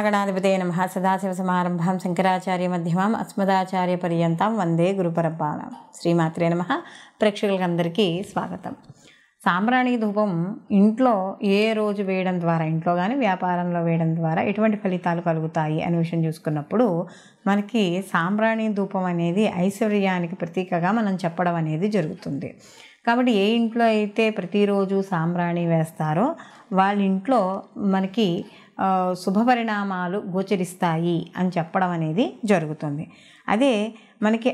శ్రీమహాగణాధిపతయే నమః. సదాశివసమారంభాం శంకరాచార్య మధ్యమాం అస్మదాచార్య పర్యంతం వందే గురుపరంపరాం. శ్రీమాత్రే నమః. ప్రేక్షకులందరికీ స్వాగతం. సాంబ్రాణి ధూపం ఇంట్లో ఏ రోజు వేయడం ద్వారా, ఇంట్లో కానీ వ్యాపారంలో వేయడం ద్వారా ఎటువంటి ఫలితాలు కలుగుతాయి అనే విషయం చూసుకున్నప్పుడు మనకి సాంబ్రాణి ధూపం అనేది ఐశ్వర్యానికి ప్రతీకగా మనం చెప్పడం అనేది జరుగుతుంది. కాబట్టి ఏ ఇంట్లో అయితే ప్రతిరోజు సాంబ్రాణి వేస్తారో వాళ్ళ ఇంట్లో మనకి శుభపరిణామాలు గోచరిస్తాయి అని చెప్పడం అనేది జరుగుతుంది. అదే మనకి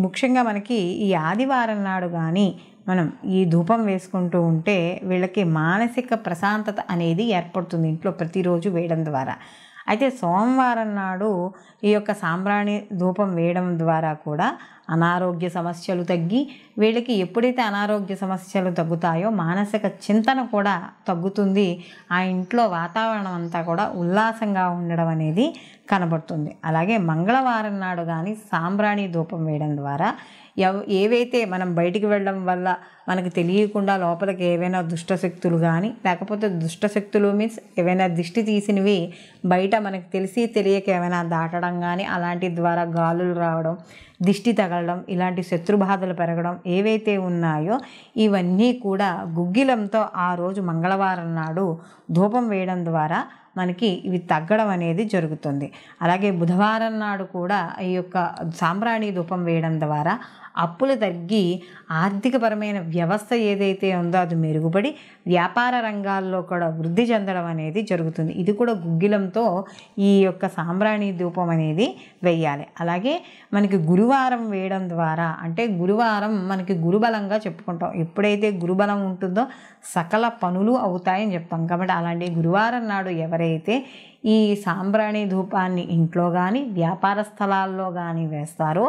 ముఖ్యంగా మనకి ఈ ఆదివారం నాడు కానీ మనం ఈ ధూపం వేసుకుంటూ ఉంటే వీళ్ళకి మానసిక ప్రశాంతత అనేది ఏర్పడుతుంది ఇంట్లో ప్రతిరోజు వేయడం ద్వారా. అయితే సోమవారం నాడు ఈ యొక్క సాంబ్రాణి ధూపం వేయడం ద్వారా కూడా అనారోగ్య సమస్యలు తగ్గి వీళ్ళకి ఎప్పుడైతే అనారోగ్య సమస్యలు తగ్గుతాయో మానసిక చింతన కూడా తగ్గుతుంది. ఆ ఇంట్లో వాతావరణం అంతా కూడా ఉల్లాసంగా ఉండడం అనేది కనబడుతుంది. అలాగే మంగళవారం నాడు కానీ సాంబ్రాణి ధూపం వేయడం ద్వారా ఏవైతే మనం బయటికి వెళ్ళడం వల్ల మనకు తెలియకుండా లోపలికి ఏవైనా దుష్టశక్తులు కానీ, లేకపోతే దుష్టశక్తులు మీన్స్ ఏవైనా దిష్టి తీసినవి బయట మనకు తెలిసి తెలియక ఏమైనా దాటడం కానీ, అలాంటి ద్వారా గాలులు రావడం, దిష్టి తగలడం, ఇలాంటి శత్రుబాధలు పెరగడం ఏవైతే ఉన్నాయో ఇవన్నీ కూడా గుగ్గిలంతో ఆ రోజు మంగళవారం నాడు ధూపం వేయడం ద్వారా మనకి ఇవి తగ్గడం అనేది జరుగుతుంది. అలాగే బుధవారం నాడు కూడా ఈ యొక్క సాంబ్రాణి ధూపం వేయడం ద్వారా అప్పులు తగ్గి ఆర్థికపరమైన వ్యవస్థ ఏదైతే ఉందో అది మెరుగుపడి వ్యాపార రంగాల్లో కూడా వృద్ధి చెందడం అనేది జరుగుతుంది. ఇది కూడా గుగ్గిలంతో ఈ యొక్క సాంబ్రాణి ధూపం అనేది వేయాలి. అలాగే మనకి గురువారం వేయడం ద్వారా, అంటే గురువారం మనకి గురుబలంగా చెప్పుకుంటాం. ఎప్పుడైతే గురుబలం ఉంటుందో సకల పనులు అవుతాయని చెప్తాం. కాబట్టి అలాంటి గురువారం నాడు ఎవరైతే ఈ సాంబ్రాణి ధూపాన్ని ఇంట్లో కానీ వ్యాపార స్థలాల్లో కానీ వేస్తారో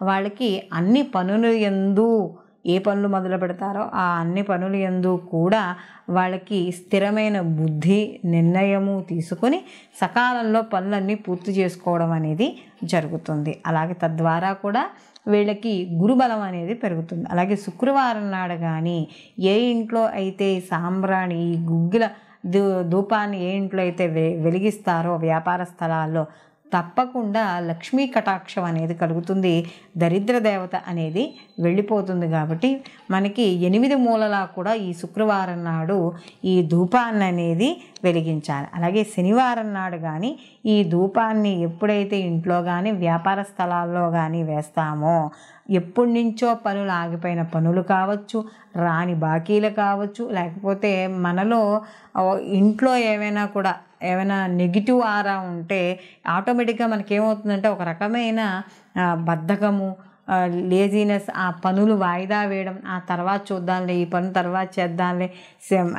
వాళ్ళకి అన్ని పనులు యందు ఏ పనులు మొదలు పెడతారో ఆ అన్ని పనులు యందు కూడా వాళ్ళకి స్థిరమైన బుద్ధి నిర్ణయము తీసుకొని సకాలంలో పనులన్నీ పూర్తి చేసుకోవడం అనేది జరుగుతుంది. అలాగే తద్వారా కూడా వీళ్ళకి గురుబలం అనేది పెరుగుతుంది. అలాగే శుక్రవారం నాడు కానీ ఏ ఇంట్లో అయితే సాంబ్రాణి ఈ గుగ్గిల ధూపాన్ని ఏ ఇంట్లో అయితే వెలిగిస్తారో వ్యాపార స్థలాల్లో తప్పకుండా లక్ష్మీ కటాక్షం అనేది కలుగుతుంది. దరిద్ర దేవత అనేది వెళ్ళిపోతుంది. కాబట్టి మనకి 8 మూలలా కూడా ఈ శుక్రవారం నాడు ఈ ధూపాన్ని అనేది వెలిగించాలి. అలాగే శనివారం నాడు కానీ ఈ ధూపాన్ని ఎప్పుడైతే ఇంట్లో కానీ వ్యాపార స్థలాల్లో కానీ వేస్తామో ఎప్పటి నుంచో పనులు ఆగిపోయిన పనులు కావచ్చు, రాని బాకీలు కావచ్చు, లేకపోతే మనలో ఇంట్లో ఏమైనా నెగిటివ్ ఆరా ఉంటే ఆటోమేటిక్గా మనకేమవుతుందంటే ఒక రకమైన బద్ధకము, లేజినెస్, ఆ పనులు వాయిదా వేయడం, ఆ తర్వాత చూద్దాంలే, ఈ పని తర్వాత చేద్దాంలే,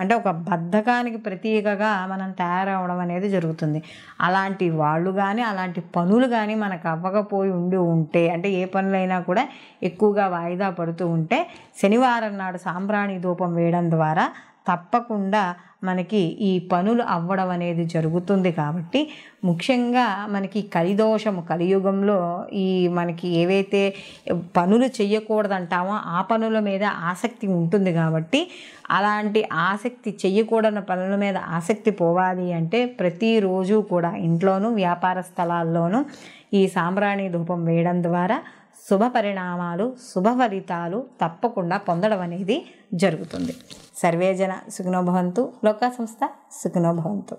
అంటే ఒక బద్ధకానికి ప్రతీకగా మనం తయారవడం అనేది జరుగుతుంది. అలాంటి వాళ్ళు కానీ అలాంటి పనులు కానీ మనకు అవ్వకపోయి ఉంటే, అంటే ఏ పనులైనా కూడా ఎక్కువగా వాయిదా పడుతూ ఉంటే శనివారం నాడు సాంబ్రాణి ధూపం వేయడం ద్వారా తప్పకుండా మనకి ఈ పనులు అవ్వడం అనేది జరుగుతుంది. కాబట్టి ముఖ్యంగా మనకి కలిదోషము, కలియుగంలో ఈ మనకి ఏవైతే పనులు చెయ్యకూడదంటామో ఆ పనుల మీద ఆసక్తి ఉంటుంది. కాబట్టి అలాంటి ఆసక్తి చెయ్యకూడని పనుల మీద ఆసక్తి పోవాలి అంటే ప్రతిరోజు కూడా ఇంట్లోనూ వ్యాపార స్థలాల్లోనూ ఈ సాంబ్రాణి ధూపం వేయడం ద్వారా శుభ పరిణామాలు, శుభ ఫలితాలు తప్పకుండా పొందడం అనేది జరుగుతుంది. సర్వే జన సుఖినో భవంతు. లోకా సంస్థ సుఖినో భవంతు.